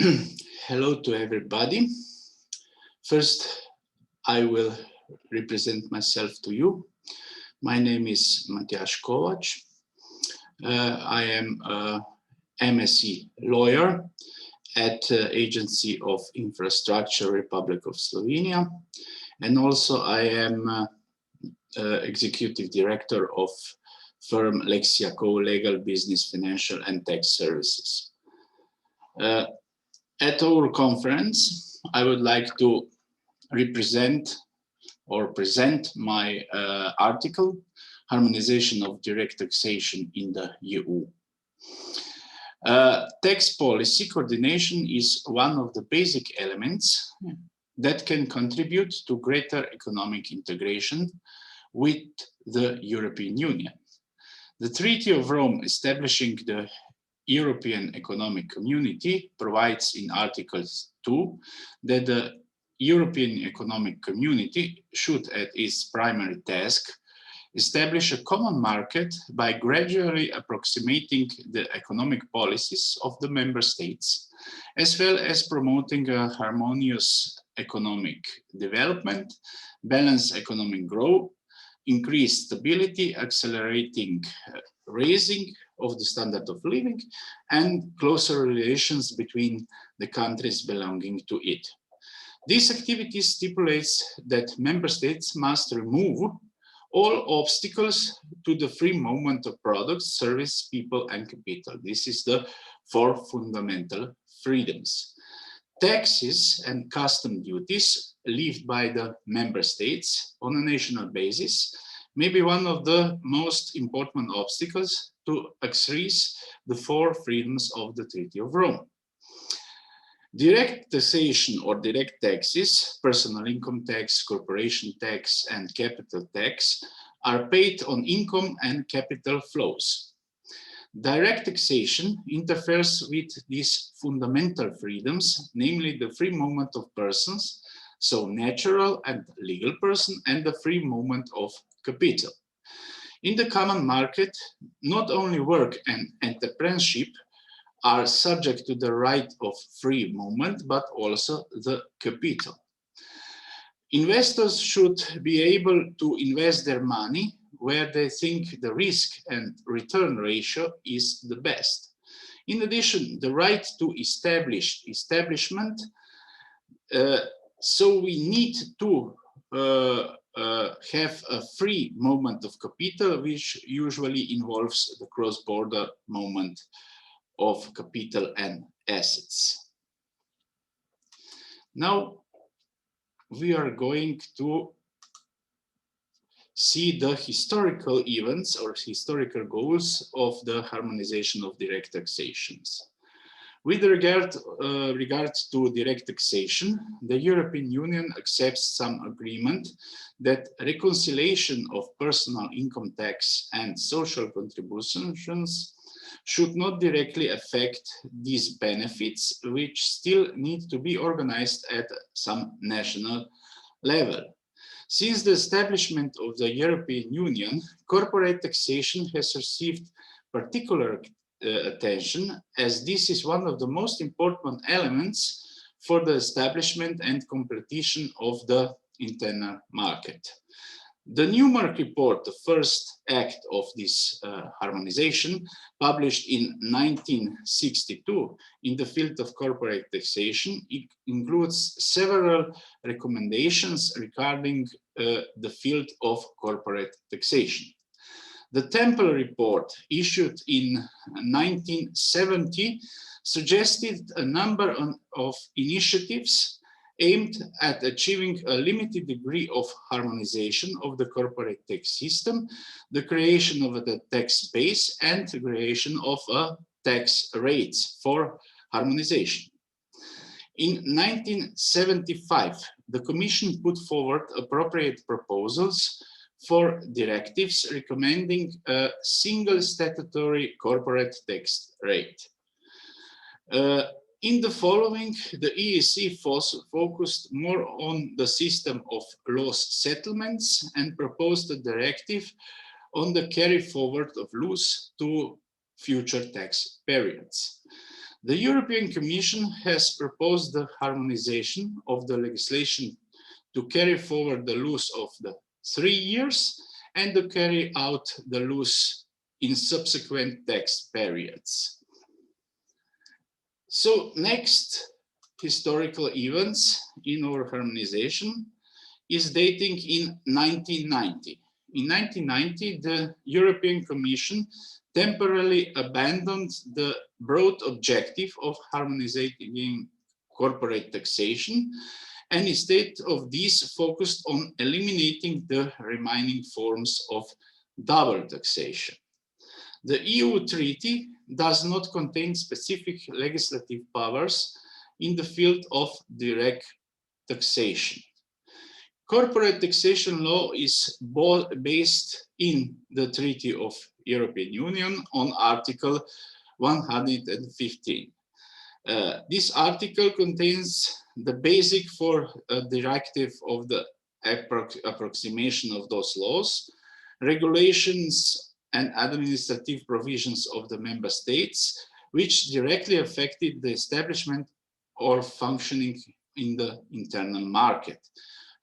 Hello to everybody. First, I will represent myself to you. My name is Matjaž Kovač. I am a MSc lawyer at Agency of Infrastructure Republic of Slovenia, and also I am executive director of firm Lexiaco Legal Business, Financial and Tax Services. At our conference, I would like to represent or present my article, Harmonization of Direct Taxation in the EU. Tax policy coordination is one of the basic elements that can contribute to greater economic integration with the European Union. The Treaty of Rome establishing the European Economic Community provides in Article 2 that the European Economic Community should, at its primary task, establish a common market by gradually approximating the economic policies of the member states, as well as promoting a harmonious economic development, balanced economic growth, increased stability, accelerating raising of the standard of living, and closer relations between the countries belonging to it. This activity stipulates that member states must remove all obstacles to the free movement of products, service, people, and capital. This is the four fundamental freedoms. Taxes and custom duties levied by the member states on a national basis may be one of the most important obstacles to exercise the four freedoms of the Treaty of Rome. Direct taxation or direct taxes, personal income tax, corporation tax, and capital tax, are paid on income and capital flows. Direct taxation interferes with these fundamental freedoms, namely the free movement of persons, so natural and legal person, and the free movement of capital. In the common market, not only work and entrepreneurship are subject to the right of free movement, but also the capital. Investors should be able to invest their money where they think the risk and return ratio is the best. In addition, the right to establishment, so we need to have a free movement of capital, which usually involves the cross-border movement of capital and assets. Now we are going to see the historical events or historical goals of the harmonization of direct taxations. With regard to direct taxation, the European Union accepts some agreement that reconciliation of personal income tax and social contributions should not directly affect these benefits, which still need to be organized at some national level. Since the establishment of the European Union, corporate taxation has received particular attention, as this is one of the most important elements for the establishment and completion of the internal market. The Newmark report, the first act of this harmonization, published in 1962 in the field of corporate taxation, it includes several recommendations regarding the field of corporate taxation. The Temple report, issued in 1970, suggested a number of initiatives aimed at achieving a limited degree of harmonization of the corporate tax system, the creation of a tax base, and the creation of a tax rates for harmonization. In 1975, the Commission put forward appropriate proposals for directives recommending a single statutory corporate tax rate. In the following, the EEC focused more on the system of loss settlements and proposed a directive on the carry forward of loss to future tax periods. The European Commission has proposed the harmonization of the legislation to carry forward the laws of the 3 years and to carry out the laws in subsequent tax periods. So next historical events in our harmonization is dating in 1990. In 1990, the European Commission temporarily abandoned the broad objective of harmonizing corporate taxation, and instead of this focused on eliminating the remaining forms of double taxation. The EU treaty does not contain specific legislative powers in the field of direct taxation. Corporate taxation law is based in the Treaty of European Union on Article 115. This article contains the basic for a directive of the approximation of those laws, regulations and administrative provisions of the member states, which directly affected the establishment or functioning in the internal market,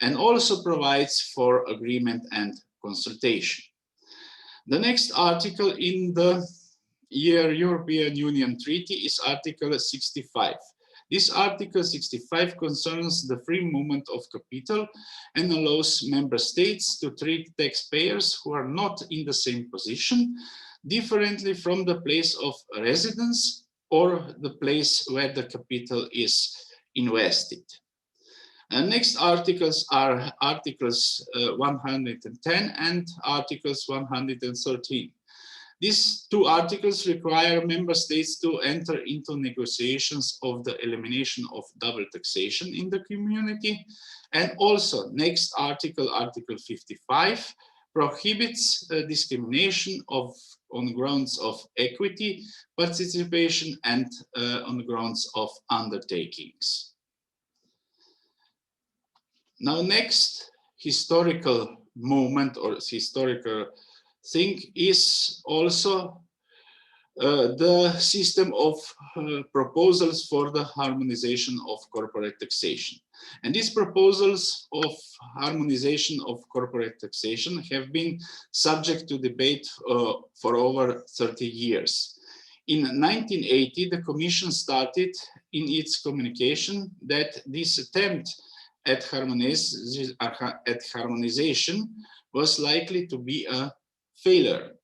and also provides for agreement and consultation. The next article in the European Union Treaty is Article 65. This Article 65 concerns the free movement of capital and allows member states to treat taxpayers who are not in the same position differently from the place of residence or the place where the capital is invested. Next articles are Articles 110 and Articles 113. These two articles require member states to enter into negotiations of the elimination of double taxation in the community. And also next article, Article 55, prohibits discrimination on grounds of equity, participation, and on grounds of undertakings. Now, next historical moment or historical thing is also the system of proposals for the harmonization of corporate taxation. And these proposals of harmonization of corporate taxation have been subject to debate for over 30 years. In 1980, the Commission started in its communication that this attempt at harmonization was likely to be a failure.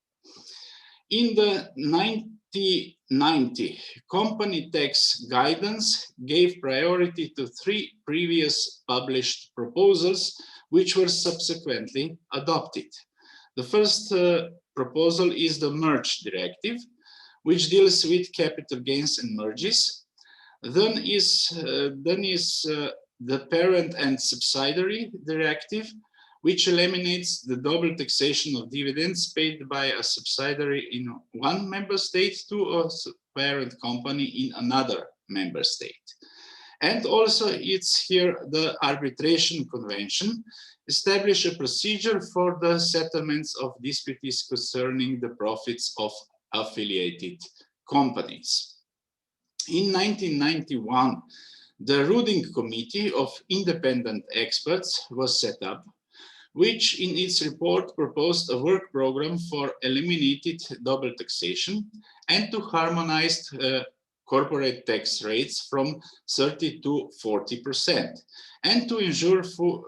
In the 1990 company tax guidance gave priority to 3 previous published proposals, which were subsequently adopted. The first proposal is the merge directive, which deals with capital gains and merges. Then is the parent and subsidiary directive, which eliminates the double taxation of dividends paid by a subsidiary in one member state to a parent company in another member state. And also it's here the arbitration convention establish a procedure for the settlements of disputes concerning the profits of affiliated companies. In 1991, the Ruding Committee of Independent Experts was set up, which in its report proposed a work program for eliminated double taxation and to harmonize corporate tax rates from 30 to 40%, and to ensure full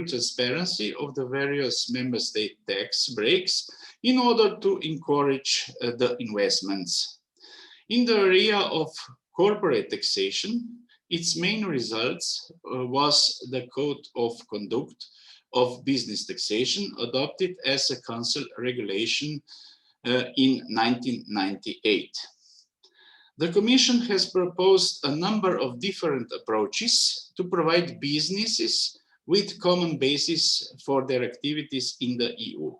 transparency of the various member state tax breaks in order to encourage the investments. In the area of corporate taxation, its main results was the Code of Conduct of Business Taxation adopted as a Council regulation in 1998. The Commission has proposed a number of different approaches to provide businesses with common basis for their activities in the EU.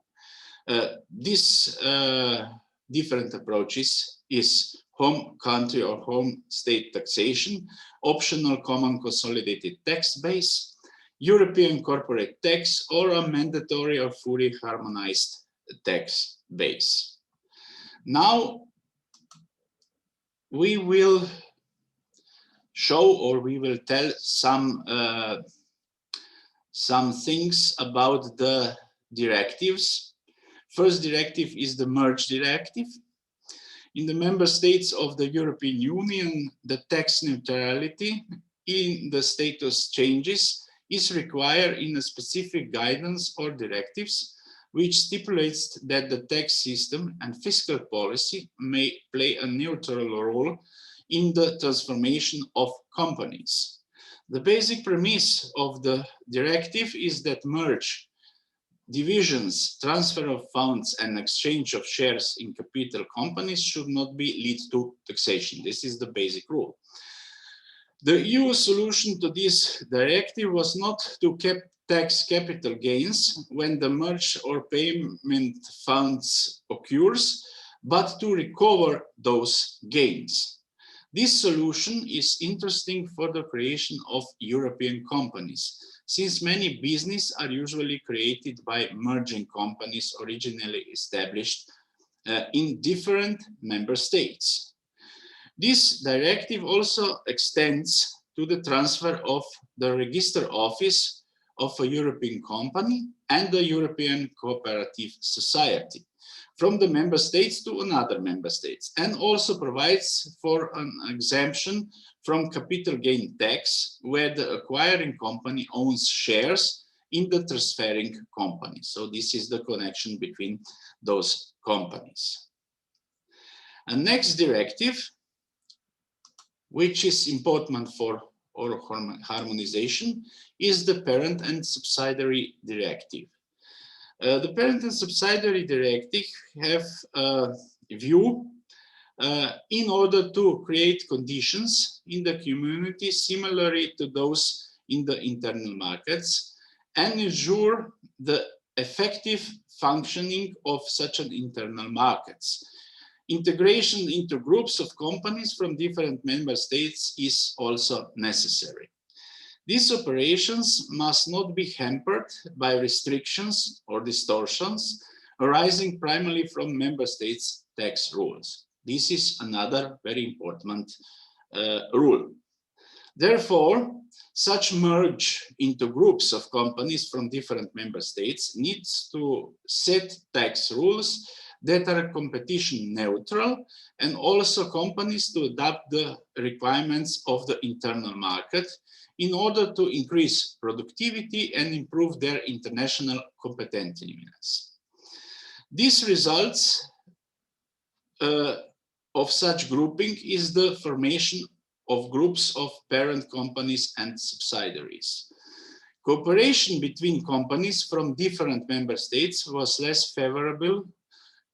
These different approaches is home country or home state taxation, optional common consolidated tax base, European corporate tax, or a mandatory or fully harmonized tax base. Now, we will show, or we will tell some things about the directives. First directive is the merge directive. In the member states of the European Union, the tax neutrality in the status changes is required in a specific guidance or directives, which stipulates that the tax system and fiscal policy may play a neutral role in the transformation of companies. The basic premise of the directive is that merge, divisions, transfer of funds, and exchange of shares in capital companies should not lead to taxation. This is the basic rule. The EU solution to this directive was not to tax capital gains when the merge or payment funds occurs, but to recover those gains. This solution is interesting for the creation of European companies, since many businesses are usually created by merging companies originally established in different member states. This directive also extends to the transfer of the register office of a European company and the European Cooperative Society from the member states to another member states, and also provides for an exemption from capital gain tax where the acquiring company owns shares in the transferring company. So this is the connection between those companies. And next directive, which is important for our harmonization, is the Parent and Subsidiary Directive. The Parent and Subsidiary Directive have a view in order to create conditions in the community similarly to those in the internal markets and ensure the effective functioning of such an internal markets. Integration into groups of companies from different member states is also necessary. These operations must not be hampered by restrictions or distortions arising primarily from member states' tax rules. This is another very important rule. Therefore, such merge into groups of companies from different member states needs to set tax rules that are competition neutral, and also companies to adapt the requirements of the internal market in order to increase productivity and improve their international competitiveness. These results of such grouping is the formation of groups of parent companies and subsidiaries. Cooperation between companies from different member states was less favorable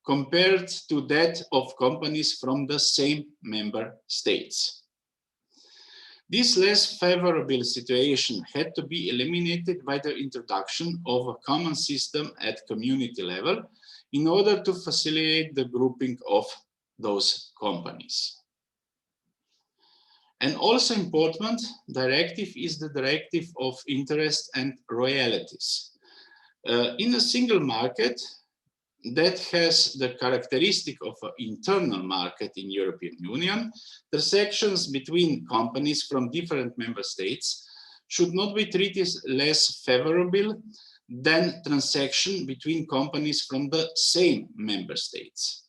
compared to that of companies from the same member states. This less favorable situation had to be eliminated by the introduction of a common system at community level in order to facilitate the grouping of those companies. And also important directive is the directive of interest and royalties. In a single market that has the characteristic of an internal market in European Union, transactions between companies from different member states should not be treated less favorable than transactions between companies from the same member states.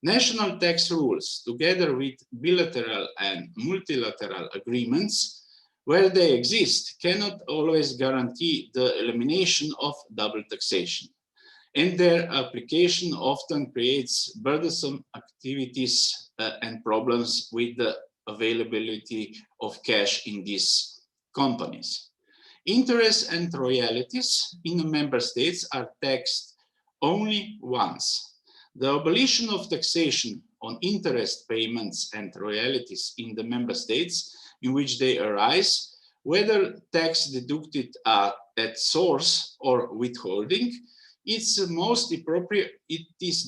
National tax rules, together with bilateral and multilateral agreements, where they exist, cannot always guarantee the elimination of double taxation, and their application often creates burdensome activities and problems with the availability of cash in these companies. Interest and royalties in the member states are taxed only once. The abolition of taxation on interest payments and royalties in the member states in which they arise, whether tax deducted at source or withholding, it is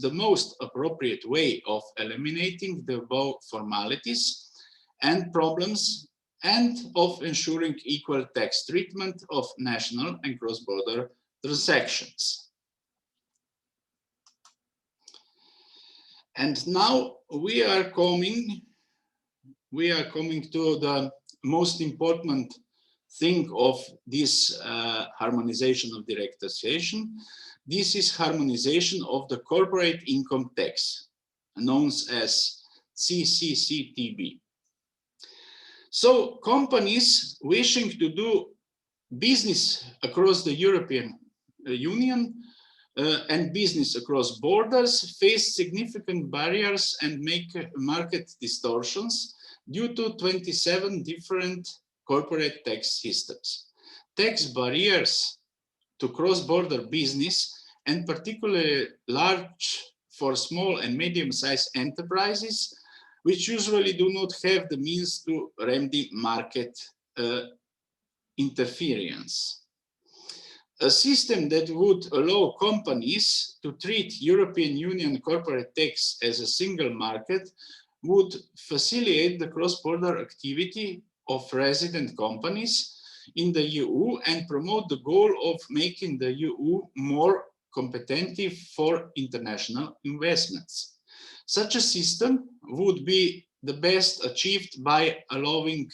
the most appropriate way of eliminating the above formalities and problems and of ensuring equal tax treatment of national and cross-border transactions. And now we are coming to the most important thing of this harmonization of direct taxation. This is harmonization of the corporate income tax, known as CCCTB. So companies wishing to do business across the European Union and business across borders face significant barriers and make market distortions due to 27 different corporate tax systems. Tax barriers to cross-border business, and particularly large for small and medium-sized enterprises, which usually do not have the means to remedy market interference. A system that would allow companies to treat European Union corporate tax as a single market would facilitate the cross-border activity of resident companies in the EU and promote the goal of making the EU more competitive for international investments. Such a system would be the best achieved by allowing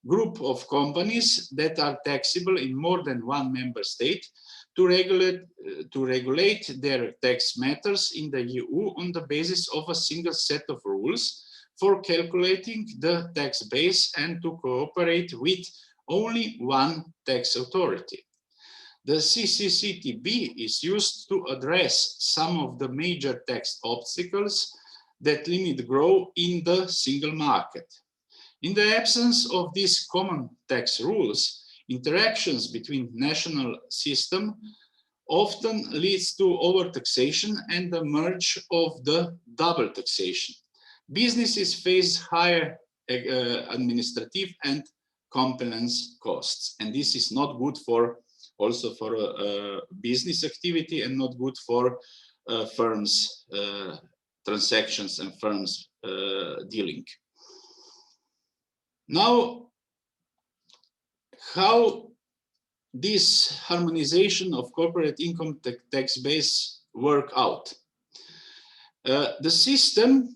group of companies that are taxable in more than one member state to regulate their tax matters in the EU on the basis of a single set of rules for calculating the tax base and to cooperate with only one tax authority. The CCCTB is used to address some of the major tax obstacles that limit growth in the single market. In the absence of these common tax rules, interactions between national systems often leads to overtaxation and the merge of the double taxation. Businesses face higher administrative and compliance costs, and this is not good for also for business activity and not good for firms transactions and firms dealing. Now, how this harmonization of corporate income tax base work out? The system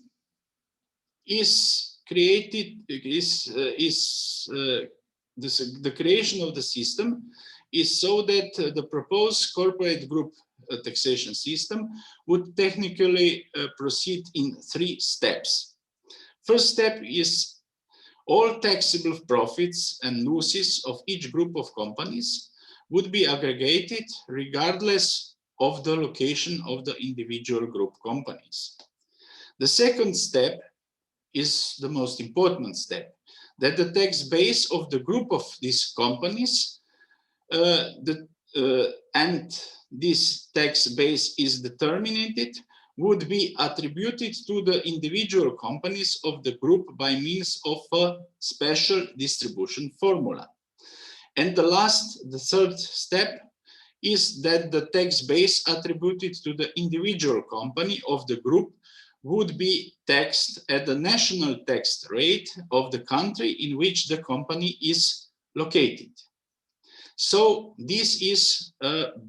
is created, the creation of the system is so that the proposed corporate group taxation system would technically proceed in 3 steps. First step is all taxable profits and losses of each group of companies would be aggregated regardless of the location of the individual group companies. The second step is the most important step, that the tax base of the group of these companies and this tax base is determined would be attributed to the individual companies of the group by means of a special distribution formula. And the third step is that the tax base attributed to the individual company of the group would be taxed at the national tax rate of the country in which the company is located. So this is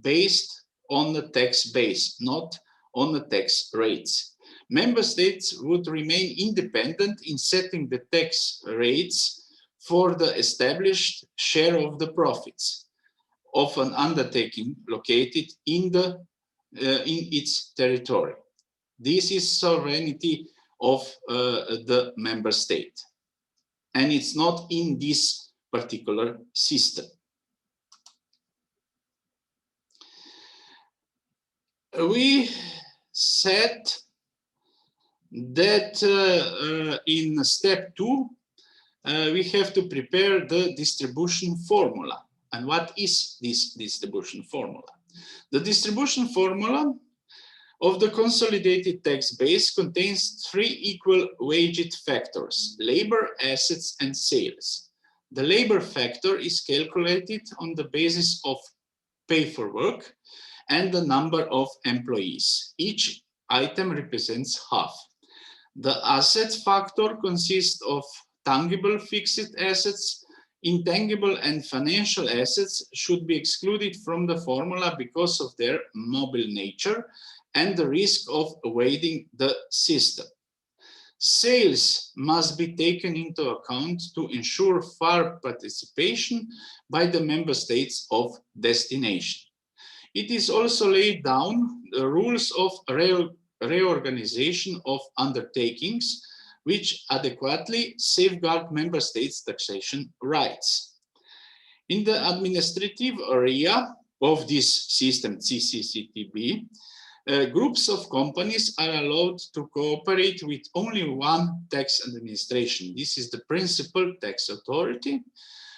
based on the tax base, not on the tax rates. Member states would remain independent in setting the tax rates for the established share of the profits of an undertaking located in its territory. This is sovereignty of the member state, and it's not in this particular system. We said that in step 2, we have to prepare the distribution formula. And what is this distribution formula? The distribution formula of the consolidated tax base contains 3 equal weighted factors: labor, assets, and sales. The labor factor is calculated on the basis of pay for work and the number of employees. Each item represents half. The asset factor consists of tangible fixed assets. Intangible and financial assets should be excluded from the formula because of their mobile nature and the risk of evading the system. Sales must be taken into account to ensure fair participation by the member states of destination. It is also laid down the rules of reorganization of undertakings, which adequately safeguard member states' taxation rights. In the administrative area of this system, CCCTB, groups of companies are allowed to cooperate with only one tax administration. This is the principal tax authority,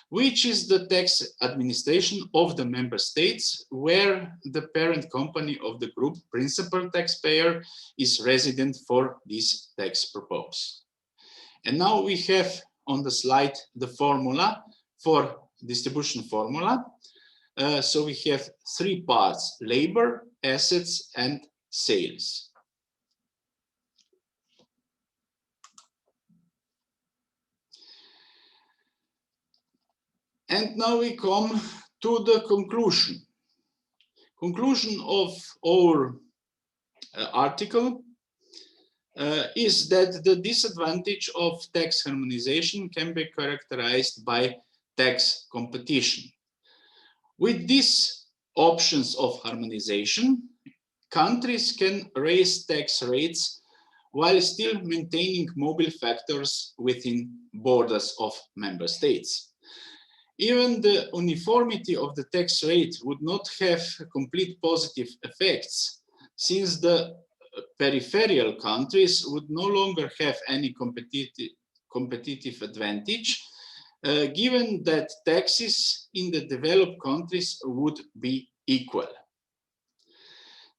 which is the tax administration of the member states where the parent company of the group principal taxpayer is resident for this tax purpose. And now we have on the slide the formula for distribution formula. So we have three parts: labor, assets, and sales. And now we come to the conclusion. Conclusion of our article is that the disadvantage of tax harmonization can be characterized by tax competition. With these options of harmonization, countries can raise tax rates while still maintaining mobile factors within borders of member states. Even the uniformity of the tax rate would not have complete positive effects, since the peripheral countries would no longer have any competitive advantage, given that taxes in the developed countries would be equal.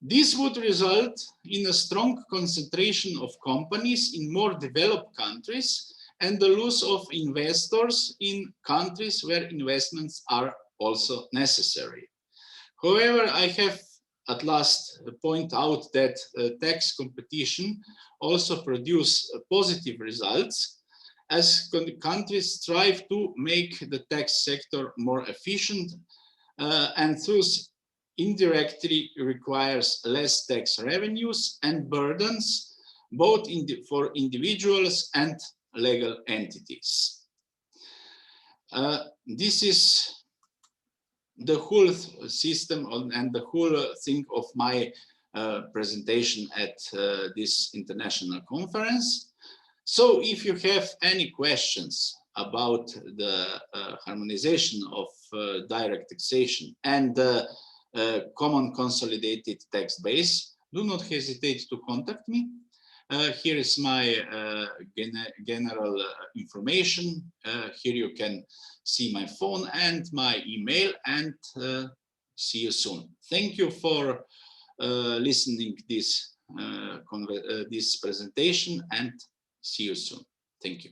This would result in a strong concentration of companies in more developed countries and the loss of investors in countries where investments are also necessary. However, I have at last point out that tax competition also produces positive results, as countries strive to make the tax sector more efficient and thus indirectly requires less tax revenues and burdens, both for individuals and legal entities. This is the whole system and the whole thing of my presentation at this international conference. So if you have any questions about the harmonization of direct taxation and the common consolidated tax base, do not hesitate to contact me. Here is my general information. Here you can see my phone and my email, and see you soon. Thank you for listening this presentation, and see you soon. Thank you.